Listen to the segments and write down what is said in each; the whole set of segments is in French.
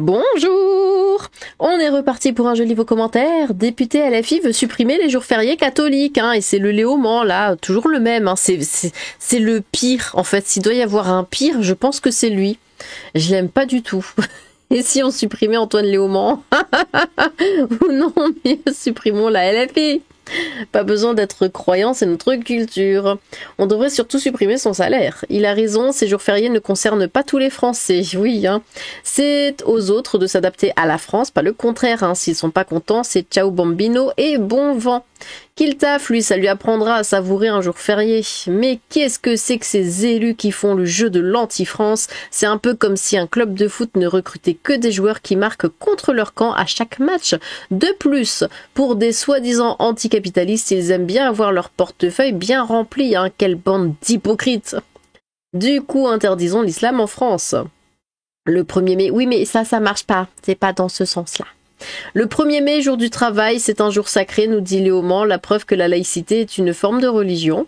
Bonjour! On est reparti pour un joli vos commentaires. Député LFI veut supprimer les jours fériés catholiques, hein, et c'est le Léaumont, là, toujours le même, hein, c'est le pire, en fait. S'il doit y avoir un pire, je pense que c'est lui. Je l'aime pas du tout. Et si on supprimait Antoine Léaumont? Ou non, mais supprimons la LFI. Pas besoin d'être croyant, c'est notre culture. On devrait surtout supprimer son salaire. Il a raison, ces jours fériés ne concernent pas tous les Français. Oui, hein. C'est aux autres de s'adapter à la France, pas le contraire. Hein. S'ils sont pas contents, c'est ciao bambino et bon vent. Qu'il taffe, lui, ça lui apprendra à savourer un jour férié. Mais qu'est-ce que c'est que ces élus qui font le jeu de l'anti-France? C'est un peu comme si un club de foot ne recrutait que des joueurs qui marquent contre leur camp à chaque match. De plus, pour des soi-disant anticapitalistes, ils aiment bien avoir leur portefeuille bien rempli. Hein. Quelle bande d'hypocrites! Du coup, interdisons l'islam en France. Le 1er mai, oui, mais ça marche pas. C'est pas dans ce sens-là. Le 1er mai, jour du travail, c'est un jour sacré, nous dit Léaumont, la preuve que la laïcité est une forme de religion.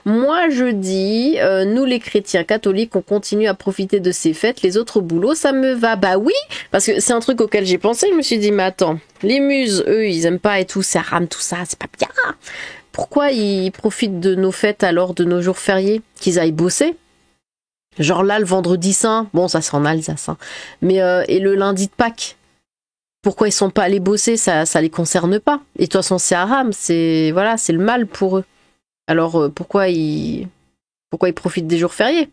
Moi, je dis, nous les chrétiens catholiques, on continue à profiter de ces fêtes, les autres au boulot, ça me va. Bah oui, parce que c'est un truc auquel j'ai pensé, je me suis dit, mais attends, les muses, eux, ils aiment pas et tout, ça rame tout ça, c'est pas bien. Pourquoi ils profitent de nos fêtes alors, de nos jours fériés? Qu'ils aillent bosser? Genre là, le vendredi saint, bon, ça c'est en Alsace, hein. Mais et le lundi de Pâques? Pourquoi ils sont pas allés bosser? Ça les concerne pas. Et de toute façon, c'est haram, c'est le mal pour eux. Alors pourquoi ils profitent des jours fériés?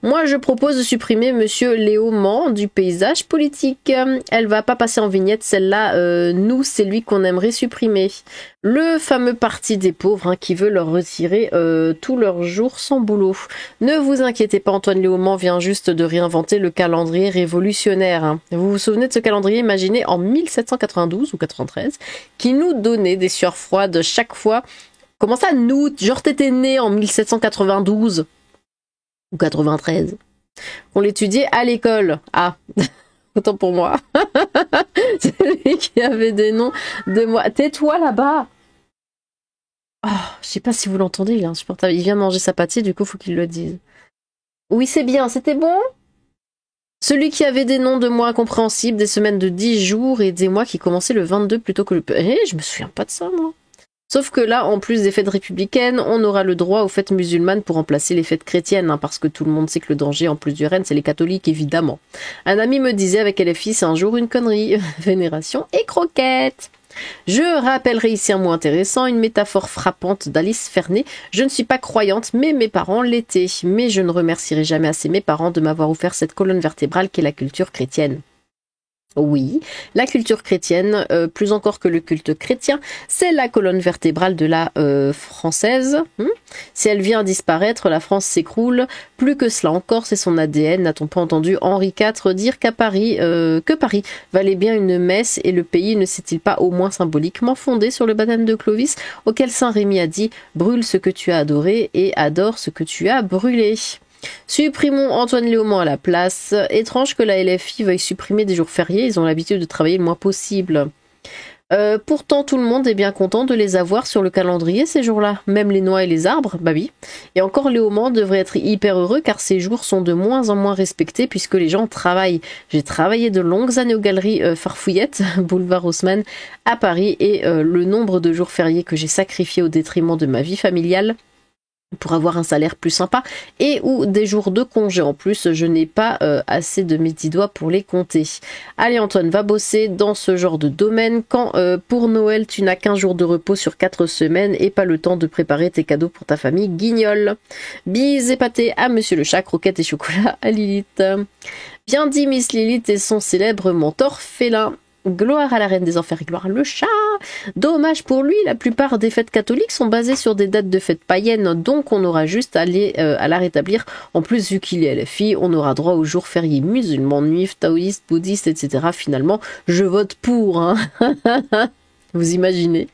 Moi, je propose de supprimer Monsieur Léaumont du paysage politique. Elle va pas passer en vignette, celle-là. Nous, c'est lui qu'on aimerait supprimer. Le fameux parti des pauvres, hein, qui veut leur retirer tous leurs jours sans boulot. Ne vous inquiétez pas, Antoine Léaumont vient juste de réinventer le calendrier révolutionnaire. Hein. Vous vous souvenez de ce calendrier imaginé en 1792 ou 93, qui nous donnait des sueurs froides chaque fois. Comment ça, nous? Genre t'étais né en 1792 ou 93. On l'étudiait à l'école. Ah, autant pour moi. C'est lui qui avait des noms de moi. Tais-toi là-bas. Oh, je sais pas si vous l'entendez, il est insupportable. Il vient de manger sa pâtée, du coup, faut qu'il le dise. Oui, c'est bien, c'était bon? Celui qui avait des noms de mois incompréhensibles, des semaines de 10 jours et des mois qui commençaient le 22 plutôt que le... je me souviens pas de ça, moi. Sauf que là, en plus des fêtes républicaines, on aura le droit aux fêtes musulmanes pour remplacer les fêtes chrétiennes, hein, parce que tout le monde sait que le danger, en plus du renne, c'est les catholiques, évidemment. Un ami me disait avec LFI, c'est un jour une connerie, vénération et croquette. Je rappellerai ici un mot intéressant, une métaphore frappante d'Alice Fernet. Je ne suis pas croyante, mais mes parents l'étaient. Mais je ne remercierai jamais assez mes parents de m'avoir offert cette colonne vertébrale qu'est la culture chrétienne. Oui, la culture chrétienne, plus encore que le culte chrétien, c'est la colonne vertébrale de la française. Si elle vient disparaître, la France s'écroule. Plus que cela encore, c'est son ADN. N'a-t-on pas entendu Henri IV dire que Paris valait bien une messe et le pays ne s'est-il pas au moins symboliquement fondé sur le baptême de Clovis, auquel Saint Rémy a dit « Brûle ce que tu as adoré et adore ce que tu as brûlé ». Supprimons Antoine Léaumont à la place. Étrange que la LFI veuille supprimer des jours fériés, ils ont l'habitude de travailler le moins possible. Pourtant, tout le monde est bien content de les avoir sur le calendrier ces jours-là. Même les noix et les arbres, bah oui. Et encore Léaumont devrait être hyper heureux car ces jours sont de moins en moins respectés puisque les gens travaillent. J'ai travaillé de longues années aux galeries Farfouillette, boulevard Haussmann, à Paris et le nombre de jours fériés que j'ai sacrifiés au détriment de ma vie familiale pour avoir un salaire plus sympa et ou des jours de congé en plus, je n'ai pas assez de mes 10 doigts pour les compter. Allez Antoine, va bosser dans ce genre de domaine quand pour Noël tu n'as qu'un jour de repos sur 4 semaines et pas le temps de préparer tes cadeaux pour ta famille guignol. Bis et pâté à Monsieur le Chat, croquettes et chocolat à Lilith. Bien dit Miss Lilith et son célèbre mentor félin. Gloire à la reine des enfers et gloire à le chat. Dommage pour lui, la plupart des fêtes catholiques sont basées sur des dates de fêtes païennes, donc on aura juste à la rétablir. En plus, vu qu'il est LFI, on aura droit aux jours fériés musulmans, juifs, taoïstes, bouddhistes, etc. Finalement, je vote pour, hein. Vous imaginez?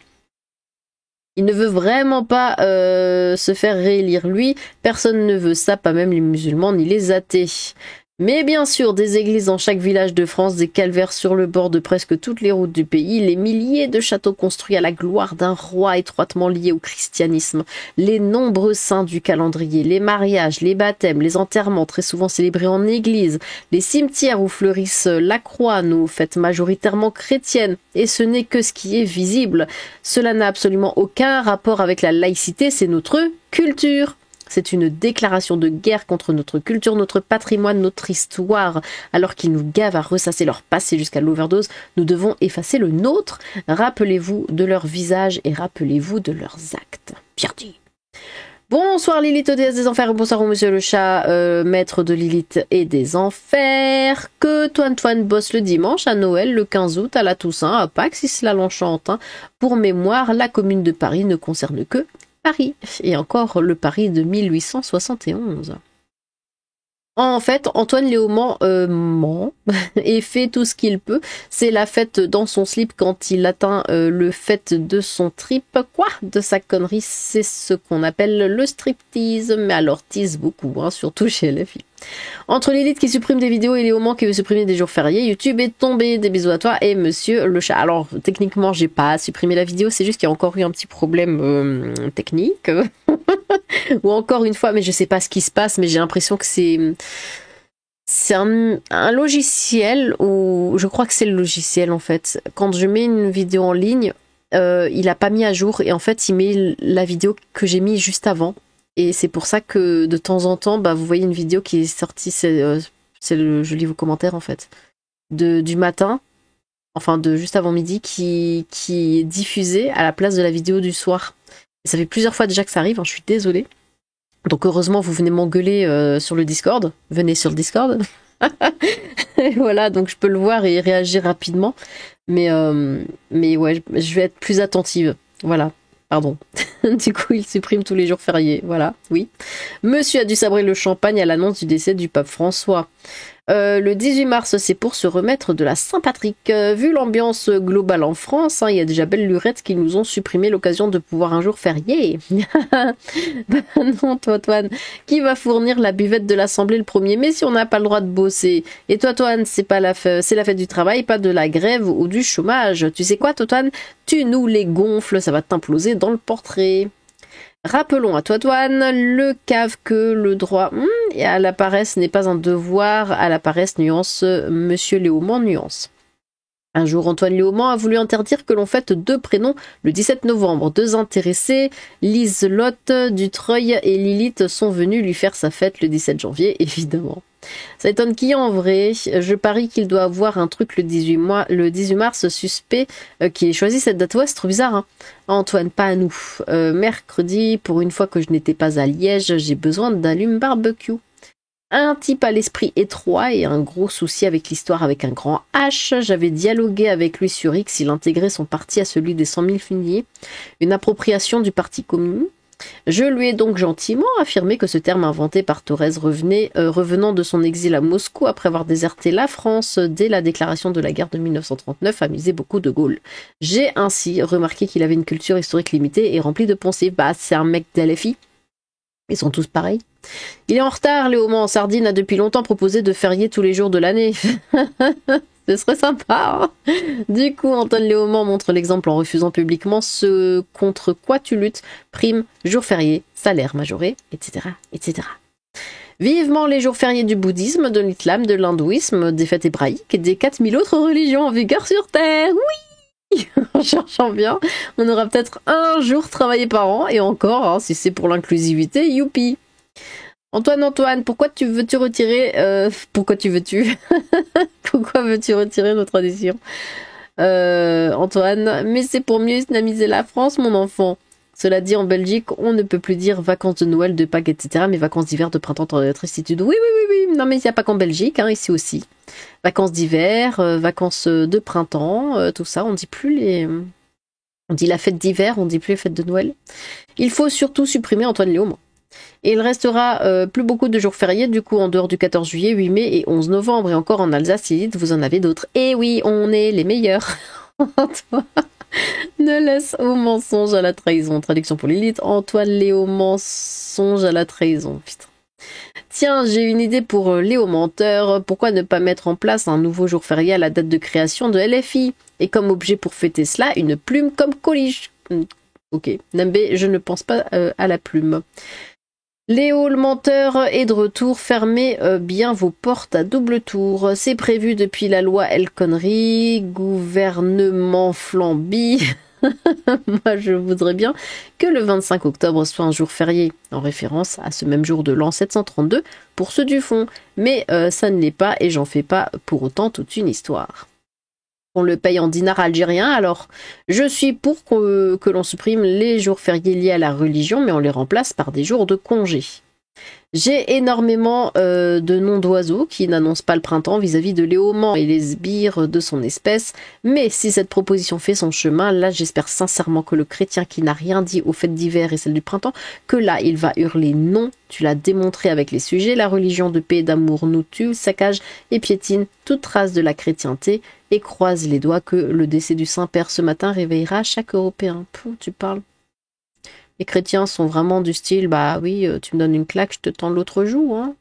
Il ne veut vraiment pas se faire réélire lui, personne ne veut ça, pas même les musulmans ni les athées. Mais bien sûr, des églises dans chaque village de France, des calvaires sur le bord de presque toutes les routes du pays, les milliers de châteaux construits à la gloire d'un roi étroitement lié au christianisme, les nombreux saints du calendrier, les mariages, les baptêmes, les enterrements très souvent célébrés en église, les cimetières où fleurissent la croix, nos fêtes majoritairement chrétiennes, et ce n'est que ce qui est visible. Cela n'a absolument aucun rapport avec la laïcité, c'est notre culture. C'est une déclaration de guerre contre notre culture, notre patrimoine, notre histoire. Alors qu'ils nous gavent à ressasser leur passé jusqu'à l'overdose, nous devons effacer le nôtre. Rappelez-vous de leur visage et rappelez-vous de leurs actes. Bien dit. Bonsoir Lilith, déesse des enfers, bonsoir au monsieur le chat, maître de Lilith et des enfers. Que Toine bosse le dimanche, à Noël, le 15 août, à la Toussaint, à Pâques, Isla l'Enchantin. Pour mémoire, la commune de Paris ne concerne que Paris, et encore le Paris de 1871. En fait, Antoine Léaumont ment et fait tout ce qu'il peut. C'est la fête dans son slip quand il atteint le fait de son trip. Quoi? De sa connerie, c'est ce qu'on appelle le striptease. Mais alors, tease beaucoup, hein, surtout chez les filles. Entre Lilith qui supprime des vidéos et Léaumont qui veut supprimer des jours fériés, YouTube est tombé. Des bisous à toi et monsieur le chat. Alors, techniquement, j'ai pas supprimé la vidéo, c'est juste qu'il y a encore eu un petit problème technique. Ou encore une fois, mais je sais pas ce qui se passe, mais j'ai l'impression que c'est un logiciel, ou je crois que c'est le logiciel en fait. Quand je mets une vidéo en ligne, il a pas mis à jour et en fait il met la vidéo que j'ai mis juste avant. Et c'est pour ça que de temps en temps, bah, vous voyez une vidéo qui est sortie, je lis vos commentaires en fait, du matin, enfin de juste avant midi, qui est diffusée à la place de la vidéo du soir. Et ça fait plusieurs fois déjà que ça arrive, hein, je suis désolée. Donc heureusement, vous venez m'engueuler sur le Discord. Venez sur le Discord. Et voilà, donc je peux le voir et réagir rapidement. Mais ouais, je vais être plus attentive. Voilà, pardon. Du coup, il supprime tous les jours fériés. Voilà, oui. Monsieur a dû sabrer le champagne à l'annonce du décès du pape François. Le 18 mars, c'est pour se remettre de la Saint-Patrick. Vu l'ambiance globale en France, hein, il y a déjà belle lurette qui nous ont supprimé l'occasion de pouvoir un jour férié. Bah non, toi, Toine, qui va fournir la buvette de l'Assemblée le 1er mai si on n'a pas le droit de bosser? Et toi, Toine, c'est la fête du travail, pas de la grève ou du chômage. Tu sais quoi, Toine? Tu nous les gonfles, ça va t'imploser dans le portrait. Rappelons à toi, Toine, le cave que le droit à la paresse n'est pas un devoir, à la paresse nuance monsieur Léaumont nuance. Un jour, Antoine Léaumont a voulu interdire que l'on fête 2 prénoms le 17 novembre. 2 intéressés, Liselotte Dutreuil et Lilith, sont venus lui faire sa fête le 17 janvier, évidemment. Ça étonne qui en vrai? Je parie qu'il doit avoir un truc le 18 mars suspect qui ait choisi cette date. Ouais, c'est trop bizarre, hein. Antoine, pas à nous. Mercredi, pour une fois que je n'étais pas à Liège, j'ai besoin d'allume barbecue. Un type à l'esprit étroit et un gros souci avec l'histoire avec un grand H. J'avais dialogué avec lui sur X, il intégrait son parti à celui des 100 000 funiers, une appropriation du parti commun. Je lui ai donc gentiment affirmé que ce terme inventé par Thorez revenant de son exil à Moscou après avoir déserté la France dès la déclaration de la guerre de 1939 amusait beaucoup de Gaulle. J'ai ainsi remarqué qu'il avait une culture historique limitée et remplie de poncifs. Bah, c'est un mec d'LFI. Ils sont tous pareils. Il est en retard, Léaumont en sardine a depuis longtemps proposé de férier tous les jours de l'année. Ce serait sympa, hein. Du coup, Antoine Léaumont montre l'exemple en refusant publiquement ce contre quoi tu luttes, prime, jours fériés, salaire majoré, etc., etc. Vivement les jours fériés du bouddhisme, de l'islam, de l'hindouisme, des fêtes hébraïques et des 4000 autres religions en vigueur sur Terre. Oui! En cherchant bien, on aura peut-être un jour travaillé par an, et encore, hein, si c'est pour l'inclusivité, youpi! Antoine, pourquoi veux-tu retirer pourquoi veux-tu retirer notre adhésion? Antoine, mais c'est pour mieux islamiser la France, mon enfant. Cela dit, en Belgique, on ne peut plus dire vacances de Noël, de Pâques, etc., mais vacances d'hiver, de printemps, de tristitude. Oui. Non, mais il n'y a pas qu'en Belgique, hein, ici aussi. Vacances d'hiver, vacances de printemps, tout ça. On dit plus on dit la fête d'hiver, on dit plus les fêtes de Noël. Il faut surtout supprimer Antoine Léaumont. Et il restera plus beaucoup de jours fériés, du coup, en dehors du 14 juillet, 8 mai et 11 novembre. Et encore en Alsace, vous en avez d'autres. Et oui, on est les meilleurs. Antoine, ne laisse au mensonge à la trahison. Traduction pour Lilith. Antoine Léaumont, mensonge à la trahison. Putain. Tiens, j'ai une idée pour Léo Menteur. Pourquoi ne pas mettre en place un nouveau jour férié à la date de création de LFI? Et comme objet pour fêter cela, une plume comme coliche. Ok, Nambé, je ne pense pas à la plume. Léo le Menteur est de retour, fermez bien vos portes à double tour. C'est prévu depuis la loi El Khomri, gouvernement flambi. Moi, je voudrais bien que le 25 octobre soit un jour férié, en référence à ce même jour de l'an 732 pour ceux du fond. Mais ça ne l'est pas et j'en fais pas pour autant toute une histoire. On le paye en dinars algériens, alors je suis pour que l'on supprime les jours fériés liés à la religion, mais on les remplace par des jours de congé. J'ai énormément de noms d'oiseaux qui n'annoncent pas le printemps vis-à-vis de Léaumont et les sbires de son espèce, mais si cette proposition fait son chemin, là j'espère sincèrement que le chrétien qui n'a rien dit aux fêtes d'hiver et celles du printemps, que là il va hurler non, tu l'as démontré avec les sujets, la religion de paix et d'amour nous tue, saccage et piétine toute trace de la chrétienté, et croise les doigts que le décès du Saint-Père ce matin réveillera chaque Européen. Pouh, tu parles. Les chrétiens sont vraiment du style, bah oui, tu me donnes une claque, je te tends l'autre joue, hein.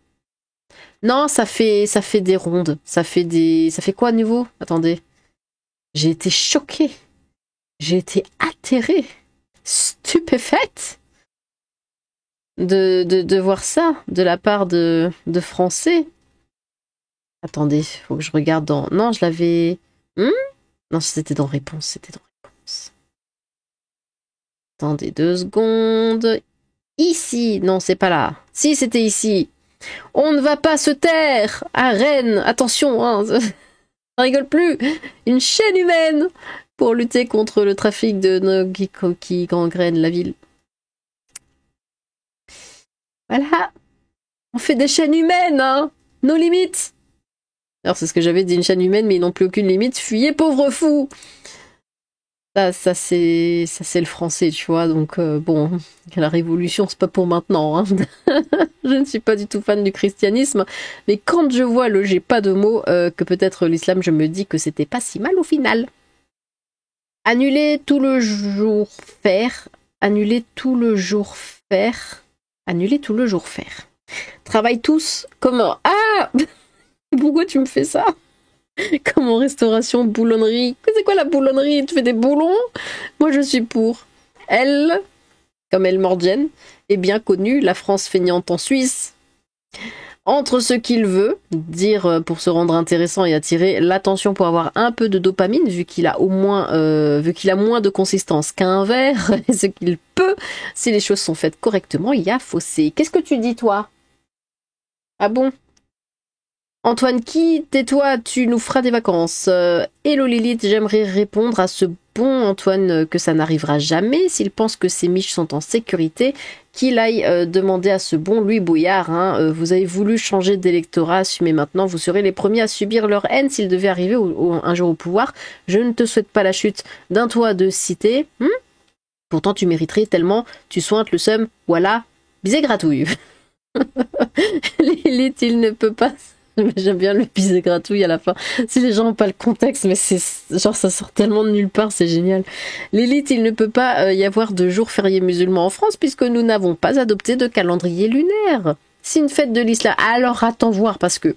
Non, ça fait des rondes. Ça fait quoi à nouveau? Attendez. J'ai été choquée. J'ai été atterrée. Stupéfaite. De voir ça de la part de Français. Attendez, faut que je regarde dans... Non, je l'avais... Non, c'était dans Réponse, Attendez 2 secondes. Ici, non, c'est pas là. Si, c'était ici. On ne va pas se taire à Rennes. Attention, hein, ça rigole plus. Une chaîne humaine pour lutter contre le trafic de drogue qui gangrène la ville. Voilà. On fait des chaînes humaines, hein. Nos limites. Alors, c'est ce que j'avais dit, une chaîne humaine, mais ils n'ont plus aucune limite. Fuyez, pauvres fous. Ça c'est le français, tu vois, donc bon, la révolution, c'est pas pour maintenant, hein. Je ne suis pas du tout fan du christianisme, mais quand je vois le j'ai pas de mots, que peut-être l'islam, je me dis que c'était pas si mal au final. Annuler tout le jour faire, annuler tout le jour faire, annuler tout le jour faire. Travaille tous comme un... Ah pourquoi tu me fais ça? Comme en restauration, boulonnerie. C'est quoi la boulonnerie? Tu fais des boulons? Moi, je suis pour. Elle, comme elle mordienne, est bien connue, la France feignante en Suisse. Entre ce qu'il veut, dire pour se rendre intéressant et attirer l'attention pour avoir un peu de dopamine, vu qu'il a moins de consistance qu'un verre, et ce qu'il peut, si les choses sont faites correctement, il y a fossé. Qu'est-ce que tu dis, toi? Ah bon? Antoine qui, tais-toi, tu nous feras des vacances. Hello Lilith, j'aimerais répondre à ce bon Antoine que ça n'arrivera jamais. S'il pense que ses miches sont en sécurité, qu'il aille demander à ce bon Louis Bouillard. Hein, vous avez voulu changer d'électorat, assumez maintenant, vous serez les premiers à subir leur haine s'ils devaient arriver un jour au pouvoir. Je ne te souhaite pas la chute d'un toit de cité. Pourtant tu mériterais tellement, tu sointes le seum, voilà, bisé gratouille. Lilith, il ne peut pas... J'aime bien le pisé gratouille à la fin. Si les gens n'ont pas le contexte, mais c'est genre ça sort tellement de nulle part, c'est génial. Lilith, il ne peut pas y avoir de jours fériés musulmans en France puisque nous n'avons pas adopté de calendrier lunaire. C'est une fête de l'islam. Alors attends voir parce que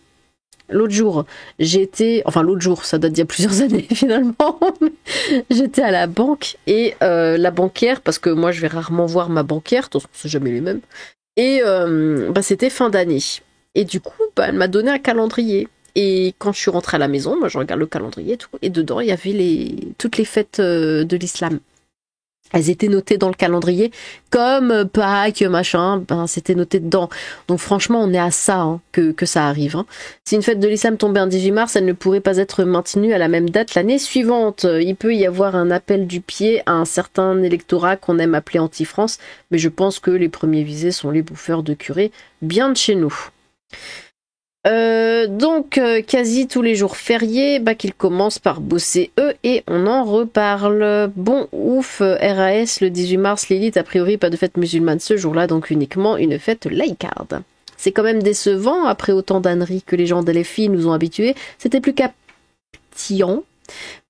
l'autre jour, l'autre jour, ça date d'il y a plusieurs années finalement, j'étais à la banque et la banquière, parce que moi je vais rarement voir ma banquière, de toute façon c'est jamais les mêmes, et c'était fin d'année. Et du coup, elle m'a donné un calendrier. Et quand je suis rentrée à la maison, moi je regarde le calendrier et tout, et dedans il y avait toutes les fêtes de l'islam. Elles étaient notées dans le calendrier, comme Pâques, machin, c'était noté dedans. Donc franchement, on est à ça que ça arrive. Hein. Si une fête de l'islam tombait un 18 mars, elle ne pourrait pas être maintenue à la même date l'année suivante. Il peut y avoir un appel du pied à un certain électorat qu'on aime appeler anti-France, mais je pense que les premiers visés sont les bouffeurs de curés, bien de chez nous. Donc quasi tous les jours fériés, qu'ils commencent par bosser eux et on en reparle. Bon ouf, RAS le 18 mars, Lilith a priori pas de fête musulmane ce jour-là, donc uniquement une fête laïcarde. C'est quand même décevant après autant d'âneries que les gens d'LFI nous ont habitués, c'était plus captillant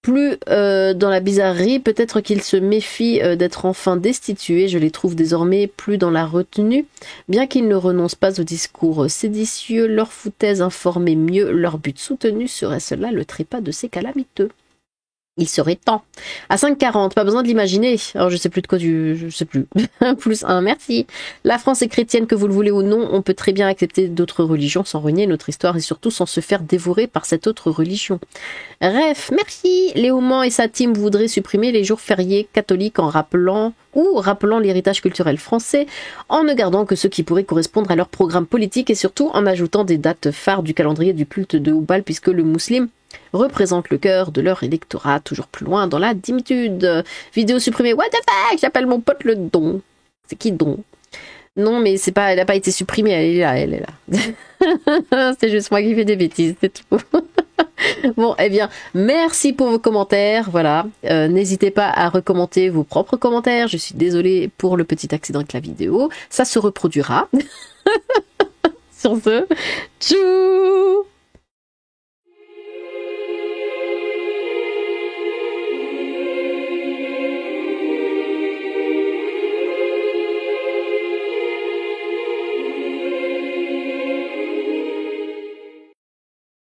Plus dans la bizarrerie, peut-être qu'ils se méfient d'être enfin destitués, je les trouve désormais plus dans la retenue, bien qu'ils ne renoncent pas au discours séditieux, leur foutaise informée mieux, leur but soutenu serait cela le trépas de ces calamiteux. Il serait temps. À 5,40, pas besoin de l'imaginer. Alors je sais plus de quoi je sais plus. Plus 1, merci. La France est chrétienne, que vous le voulez ou non, on peut très bien accepter d'autres religions sans renier notre histoire et surtout sans se faire dévorer par cette autre religion. Bref, merci. Léaumont et sa team voudraient supprimer les jours fériés catholiques en rappelant l'héritage culturel français, en ne gardant que ceux qui pourraient correspondre à leur programme politique et surtout en ajoutant des dates phares du calendrier du culte de Hubal puisque le musulman représente le cœur de leur électorat, toujours plus loin dans la dimitude. Vidéo supprimée, what the fuck, j'appelle mon pote le Don. C'est qui Don? Non, mais c'est pas, elle a pas été supprimée, elle est là. C'est juste moi qui fais des bêtises, c'est tout. Bon, eh bien, merci pour vos commentaires, voilà. N'hésitez pas à recommenter vos propres commentaires. Je suis désolée pour le petit accident avec la vidéo. Ça se reproduira. Sur ce, tchou!